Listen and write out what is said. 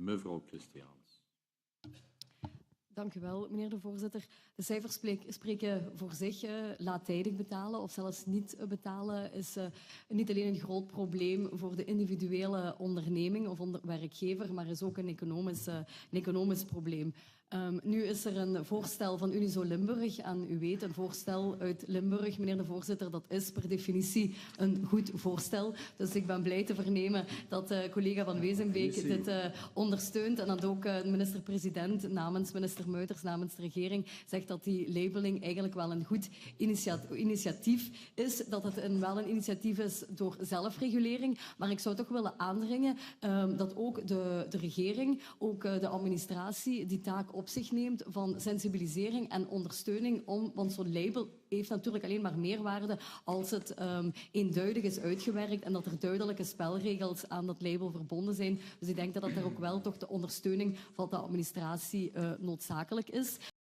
Mevrouw Christiaans. Dank u wel, meneer de voorzitter. De cijfers spreken voor zich. Laattijdig betalen of zelfs niet betalen is niet alleen een groot probleem voor de individuele onderneming of werkgever, maar is ook een economisch probleem. Nu is er een voorstel van Unizo Limburg en u weet, een voorstel uit Limburg, meneer de voorzitter, dat is per definitie een goed voorstel. Dus ik ben blij te vernemen dat collega Van Wezenbeek dit ondersteunt en dat ook de minister-president namens minister Muiters, namens de regering, zegt dat die labeling eigenlijk wel een goed initiatief is, dat het wel een initiatief is door zelfregulering, maar ik zou toch willen aandringen dat ook de regering, ook de administratie die taak op zich neemt van sensibilisering en ondersteuning want zo'n label heeft natuurlijk alleen maar meerwaarde als het eenduidig is uitgewerkt en dat er duidelijke spelregels aan dat label verbonden zijn. Dus ik denk dat daar ook wel toch de ondersteuning van de administratie noodzakelijk is.